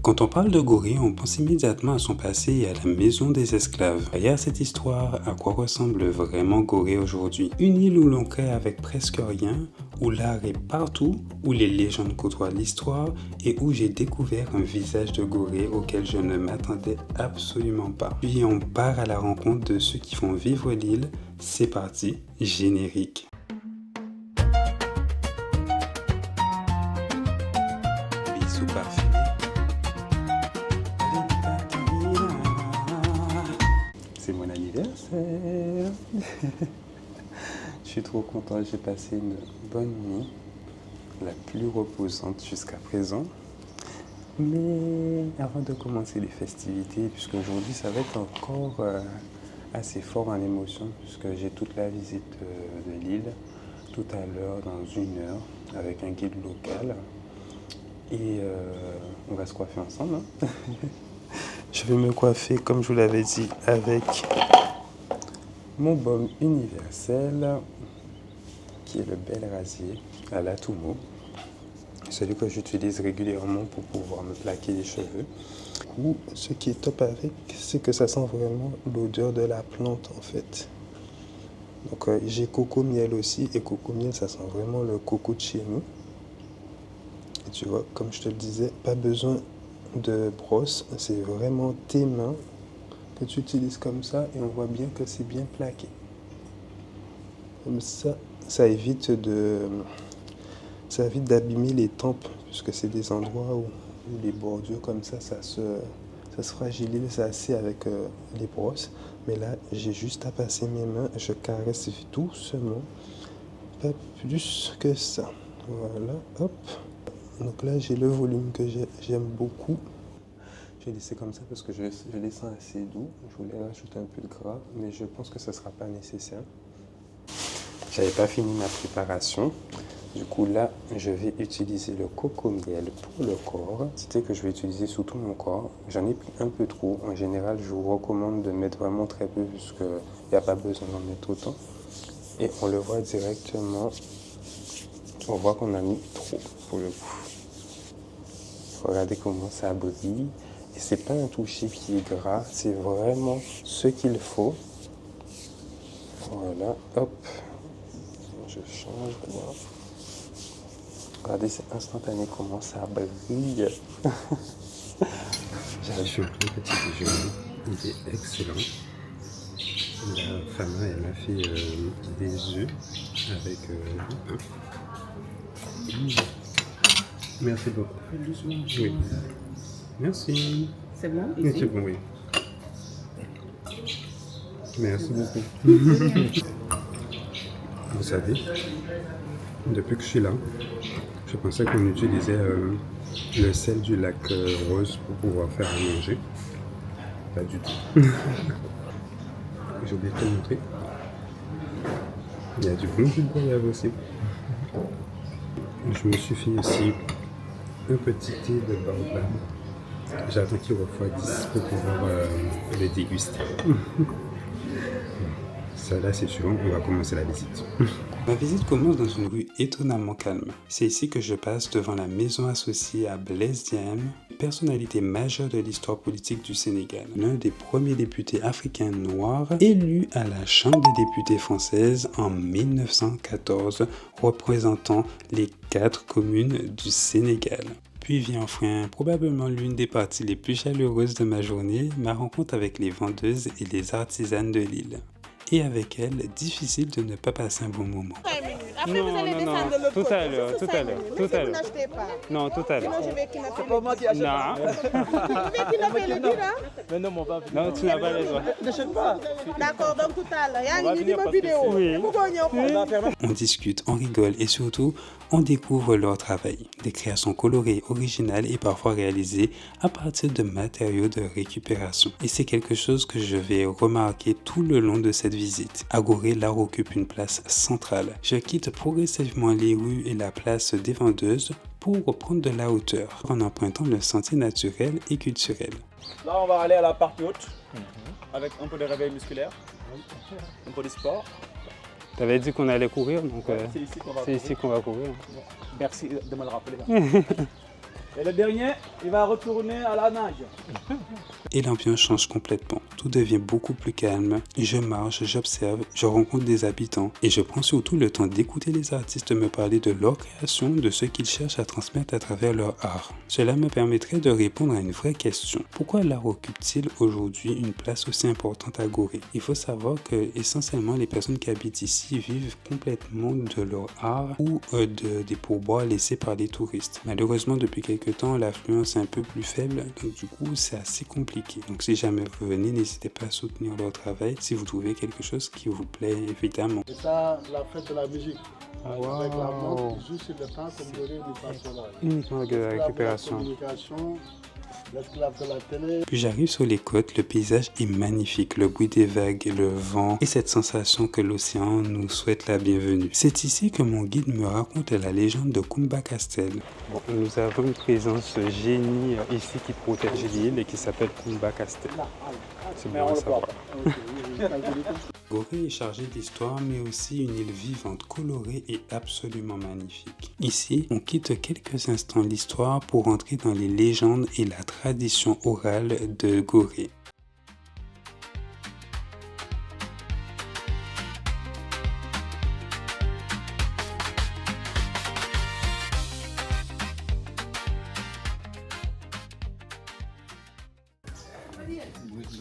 Quand on parle de Gorée, on pense immédiatement à son passé et à la maison des esclaves. Derrière cette histoire, à quoi ressemble vraiment Gorée aujourd'hui? Une île où l'on crée avec presque rien, où l'art est partout, où les légendes côtoient l'histoire et où j'ai découvert un visage de Gorée auquel je ne m'attendais absolument pas. Puis on part à la rencontre de ceux qui font vivre l'île. C'est parti, générique. Bisous parfumés. C'est mon anniversaire. Je suis trop content, j'ai passé une bonne nuit, la plus reposante jusqu'à présent. Mais avant de commencer les festivités, puisque aujourd'hui ça va être encore assez fort en émotion, puisque j'ai toute la visite de l'île tout à l'heure, dans 1 heure, avec un guide local. Et on va se coiffer ensemble. Hein. Je vais me coiffer, comme je vous l'avais dit, avec mon baume universel, qui est le Bel Rasier à l'Atumo. Celui que j'utilise régulièrement pour pouvoir me plaquer les cheveux. Ou ce qui est top avec, c'est que ça sent vraiment l'odeur de la plante en fait. Donc j'ai coco miel aussi, et coco miel ça sent vraiment le coco de chez nous. Et tu vois, comme je te le disais, pas besoin de brosse, c'est vraiment tes mains que tu utilises comme ça et on voit bien que c'est bien plaqué. Comme ça évite d'abîmer les tempes, puisque c'est des endroits où les bordures comme ça se fragilise assez avec les brosses. Mais là, j'ai juste à passer mes mains, je caresse doucement, pas plus que ça. Voilà, hop. Donc là, j'ai le volume que j'aime beaucoup. Je vais laisser comme ça parce que je les sens assez doux. Je voulais rajouter un peu de gras, mais je pense que ce ne sera pas nécessaire. J'avais pas fini ma préparation. Du coup, là, je vais utiliser le coco miel pour le corps. C'était que je vais utiliser sous tout mon corps. J'en ai pris un peu trop. En général, je vous recommande de mettre vraiment très peu puisqu'il n'y a pas besoin d'en mettre autant. Et on le voit directement. On voit qu'on a mis trop pour le coup. Regardez comment ça brille. Et c'est pas un toucher qui est gras, c'est vraiment ce qu'il faut. Voilà, hop. Je change, voilà. Regardez, c'est instantané comment ça brille. J'ai fait un petit déjeuner, il est excellent. La femme, elle m'a fait des œufs avec du pain. Merci beaucoup. Oui. Merci. C'est bon Oui, ici? c'est bon, oui. Merci beaucoup. Vous savez, depuis que je suis là, je pensais qu'on utilisait le sel du lac Rose pour pouvoir faire à manger. Pas du tout. J'ai oublié de te montrer. Il y a du bon jus de goyave aussi. Je me suis fait aussi un petit thé de baobab. J'attends qu'il refroidisse pour pouvoir le déguster. Ça là c'est sûr, on va commencer la visite. Ma visite commence dans une rue étonnamment calme. C'est ici que je passe devant la maison associée à Blaise Diagne, personnalité majeure de l'histoire politique du Sénégal. L'un des premiers députés africains noirs élu à la Chambre des députés française en 1914, représentant les 4 communes du Sénégal. Puis vient enfin probablement l'une des parties les plus chaleureuses de ma journée, ma rencontre avec les vendeuses et les artisanes de l'île. Et avec elles, difficile de ne pas passer un bon moment. 5 minutes. Après, vous allez descendre de l'autre côté. Tout à l'heure, tout à l'heure, tout à l'heure. Vous n'achetez pas. Non, tout à l'heure. Sinon, je vais kidnapper. C'est pas moi qui achète. Non, Je vais kidnapper le dire, hein? Mais non, mon papa. non, tu n'as pas raison. N'achète pas. D'accord, donc tout à l'heure. Il y a va une venir vidéo parce que vidéo. Oui. Vous gagnez au fond. On discute, on rigole et surtout, on découvre leur travail. Des créations colorées, originales et parfois réalisées à partir de matériaux de récupération. Et c'est quelque chose que je vais remarquer tout le long de cette visite. À Gorée, l'art occupe une place centrale. Je quitte progressivement les rues et la place des vendeuses pour reprendre de la hauteur en empruntant le sentier naturel et culturel. Là, on va aller à la partie haute avec un peu de réveil musculaire, un peu de sport. Tu avais dit qu'on allait courir, donc C'est ici qu'on va c'est ici qu'on va courir. Merci de me le rappeler. Et le dernier, il va retourner à la nage. Et l'ambiance change complètement. Tout devient beaucoup plus calme. Je marche, j'observe, je rencontre des habitants et je prends surtout le temps d'écouter les artistes me parler de leur création, de ce qu'ils cherchent à transmettre à travers leur art. Cela me permettrait de répondre à une vraie question. Pourquoi l'art occupe-t-il aujourd'hui une place aussi importante à Gorée? Il faut savoir que essentiellement les personnes qui habitent ici vivent complètement de leur art ou des pourboires laissés par les touristes. Malheureusement, depuis quelques temps, l'affluence est un peu plus faible, donc du coup, c'est assez compliqué. Donc si jamais vous venez, n'hésitez pas à soutenir leur travail si vous trouvez quelque chose qui vous plaît évidemment. C'est ça la fête de la musique. Wow. Avec la montre qui joue sur le temps comme Gorée du personnage. Uniquement de la récupération. L'esclave de la télé. Puis j'arrive sur les côtes, le paysage est magnifique, le bruit des vagues, le vent et cette sensation que l'océan nous souhaite la bienvenue. C'est ici que mon guide me raconte la légende de Kumba Castle. Bon, nous avons une présence génie ici qui protège l'île et qui s'appelle Kumba Castle. C'est bon à savoir. Gorée est chargée d'histoire, mais aussi une île vivante, colorée et absolument magnifique. Ici, on quitte quelques instants l'histoire pour entrer dans les légendes et la tradition orale de Gorée.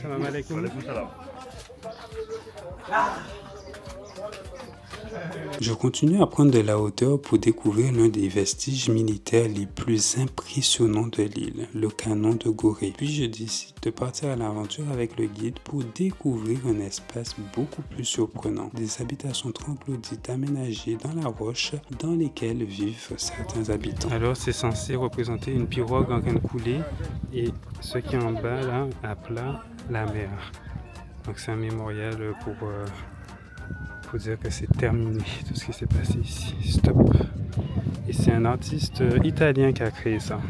Salam alaikum. Je continue à prendre de la hauteur pour découvrir l'un des vestiges militaires les plus impressionnants de l'île, le canon de Gorée. Puis je décide de partir à l'aventure avec le guide pour découvrir un espace beaucoup plus surprenant. Des habitations troglodytes aménagées dans la roche dans lesquelles vivent certains habitants. Alors c'est censé représenter une pirogue en train de couler et ce qui est en bas là, à plat, la mer. Donc c'est un mémorial pour dire que c'est terminé tout ce qui s'est passé ici. Stop. Et c'est un artiste italien qui a créé ça.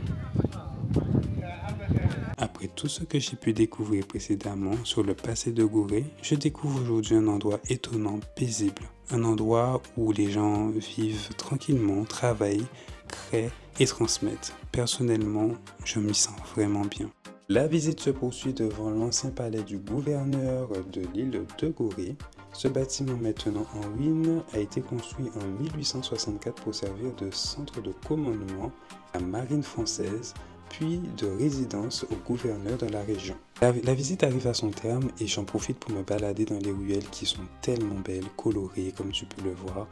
Après tout ce que j'ai pu découvrir précédemment sur le passé de Gorée, je découvre aujourd'hui un endroit étonnant, paisible. Un endroit où les gens vivent tranquillement, travaillent, créent et transmettent. Personnellement, je m'y sens vraiment bien. La visite se poursuit devant l'ancien palais du gouverneur de l'île de Gorée. Ce bâtiment maintenant en ruine a été construit en 1864 pour servir de centre de commandement à la marine française, puis de résidence au gouverneur de la région. La visite arrive à son terme et j'en profite pour me balader dans les ruelles qui sont tellement belles, colorées comme tu peux le voir.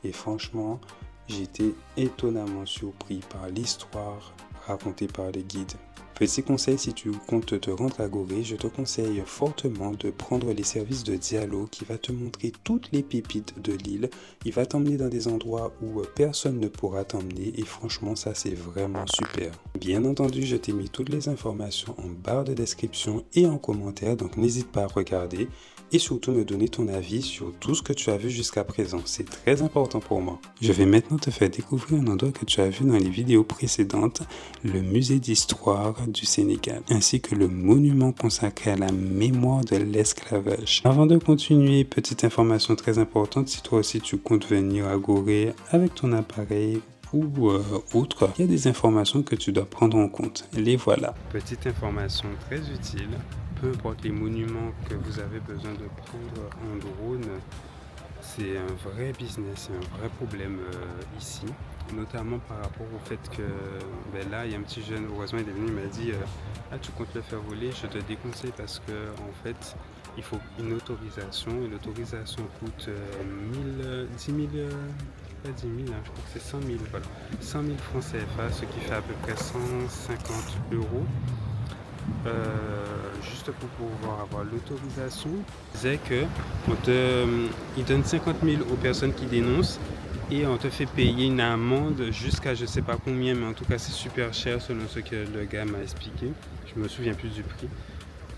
Et franchement, j'ai été étonnamment surpris par l'histoire racontée par les guides. Petit conseil, si tu comptes te rendre à Gorée, je te conseille fortement de prendre les services de Diallo qui va te montrer toutes les pépites de l'île. Il va t'emmener dans des endroits où personne ne pourra t'emmener et franchement ça c'est vraiment super. Bien entendu, je t'ai mis toutes les informations en barre de description et en commentaire, donc n'hésite pas à regarder et surtout me donner ton avis sur tout ce que tu as vu jusqu'à présent. C'est très important pour moi. Je vais maintenant te faire découvrir un endroit que tu as vu dans les vidéos précédentes, le musée d'histoire du Sénégal, ainsi que le monument consacré à la mémoire de l'esclavage. Avant de continuer, petite information très importante, si toi aussi tu comptes venir à Gorée avec ton appareil ou autre, il y a des informations que tu dois prendre en compte. Les voilà. Petite information très utile, peu importe les monuments que vous avez besoin de prendre en drone, c'est un vrai business, c'est un vrai problème ici, notamment par rapport au fait que là il y a un petit jeune, heureusement il est venu, il m'a dit ah tu comptes le faire voler, je te déconseille parce que en fait il faut une autorisation et l'autorisation coûte 10 000, pas 10 000, hein, je crois que c'est 100 000, voilà, 100 000 francs CFA, ce qui fait à peu près 150 euros. Juste pour pouvoir avoir l'autorisation, c'est que il donne 50 000 aux personnes qui dénoncent et on te fait payer une amende jusqu'à je sais pas combien, mais en tout cas c'est super cher selon ce que le gars m'a expliqué. Je me souviens plus du prix.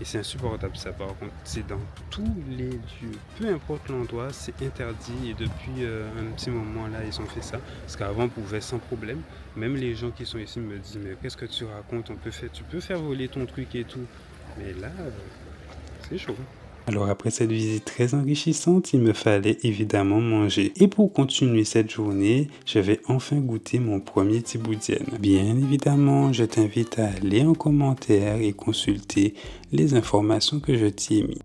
Et c'est insupportable ça par contre, c'est dans tous les lieux, peu importe l'endroit, c'est interdit et depuis un petit moment là ils ont fait ça, parce qu'avant on pouvait sans problème, même les gens qui sont ici me disent mais qu'est-ce que tu racontes, tu peux faire voler ton truc et tout, mais là c'est chaud. Alors après cette visite très enrichissante, il me fallait évidemment manger. Et pour continuer cette journée, je vais enfin goûter mon premier tiboudienne. Bien évidemment, je t'invite à aller en commentaire et consulter les informations que je t'y ai mis.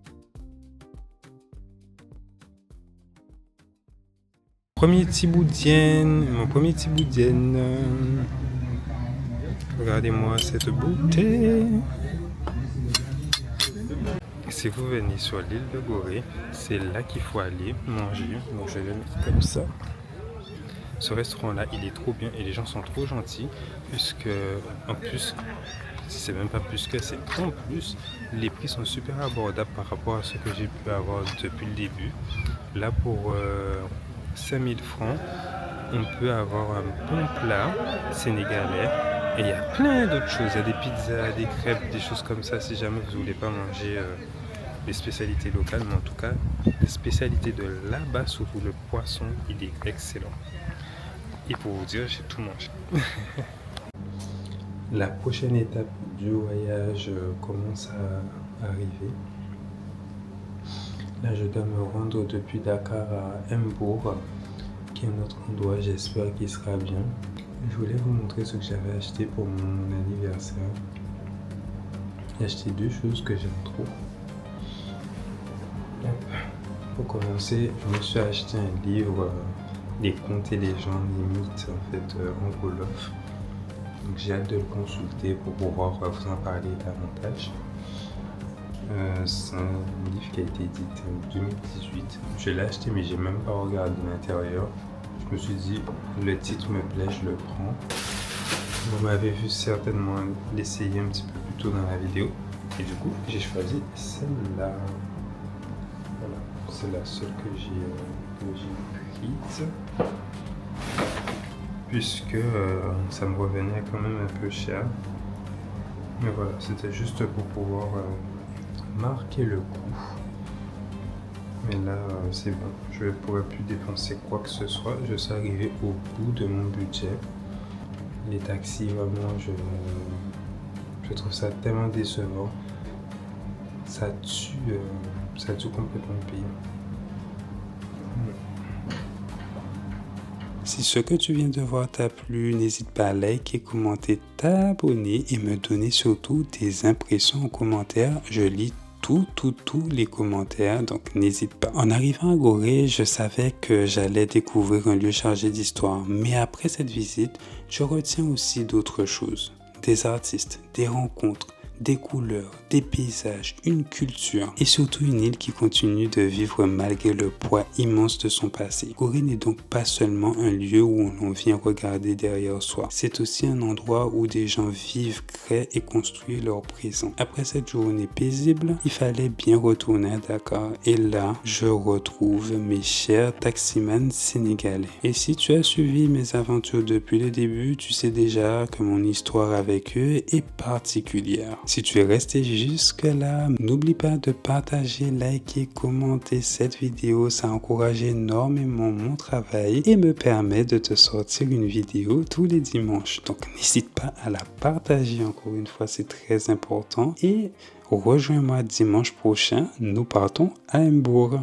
Mon premier tiboudienne. Regardez-moi cette beauté. Si vous venez sur l'île de Gorée, c'est là qu'il faut aller manger. Donc je vais le mettre comme ça. Ce restaurant-là, il est trop bien et les gens sont trop gentils. Puisque, en plus, c'est même pas plus que c'est. En plus, les prix sont super abordables par rapport à ce que j'ai pu avoir depuis le début. Là, pour 5000 francs, on peut avoir un bon plat sénégalais. Et il y a plein d'autres choses. Il y a des pizzas, des crêpes, des choses comme ça. Si jamais vous ne voulez pas manger les spécialités locales, mais en tout cas, les spécialités de là-bas, surtout le poisson, il est excellent. Et pour vous dire, j'ai tout mangé. La prochaine étape du voyage commence à arriver. Là, je dois me rendre depuis Dakar à Mbour, qui est notre endroit. J'espère qu'il sera bien. Je voulais vous montrer ce que j'avais acheté pour mon anniversaire. J'ai acheté deux choses que j'aime trop. Pour commencer, je me suis acheté un livre, Les contes et légendes, les mythes en fait en wolof. Donc j'ai hâte de le consulter pour pouvoir vous en parler davantage. C'est un livre qui a été édité en 2018. Je l'ai acheté mais j'ai même pas regardé l'intérieur. Je me suis dit, le titre me plaît, je le prends. Vous m'avez vu certainement l'essayer un petit peu plus tôt dans la vidéo. Et du coup, j'ai choisi celle-là. Voilà, c'est la seule que j'ai prise. Puisque ça me revenait quand même un peu cher. Mais voilà, c'était juste pour pouvoir marquer le coup. Mais là, c'est bon, je ne pourrais plus dépenser quoi que ce soit. Je suis arrivé au bout de mon budget. Les taxis, vraiment, je trouve ça tellement décevant. Ça tue complètement le pays. Si ce que tu viens de voir t'a plu, n'hésite pas à liker, commenter, t'abonner et me donner surtout tes impressions en commentaire. Je lis tous les commentaires, donc n'hésite pas. En arrivant à Gorée, je savais que j'allais découvrir un lieu chargé d'histoire, mais après cette visite, je retiens aussi d'autres choses. Des artistes, des rencontres, des couleurs, des paysages, une culture et surtout une île qui continue de vivre malgré le poids immense de son passé. Gorée n'est donc pas seulement un lieu où l'on vient regarder derrière soi, c'est aussi un endroit où des gens vivent, créent et construisent leur présent. Après cette journée paisible, il fallait bien retourner à Dakar et là, je retrouve mes chers taximans sénégalais. Et si tu as suivi mes aventures depuis le début, tu sais déjà que mon histoire avec eux est particulière. Si tu es resté jusque-là, n'oublie pas de partager, liker, commenter cette vidéo. Ça encourage énormément mon travail et me permet de te sortir une vidéo tous les dimanches. Donc n'hésite pas à la partager encore une fois, c'est très important. Et rejoins-moi dimanche prochain, nous partons à Mbour.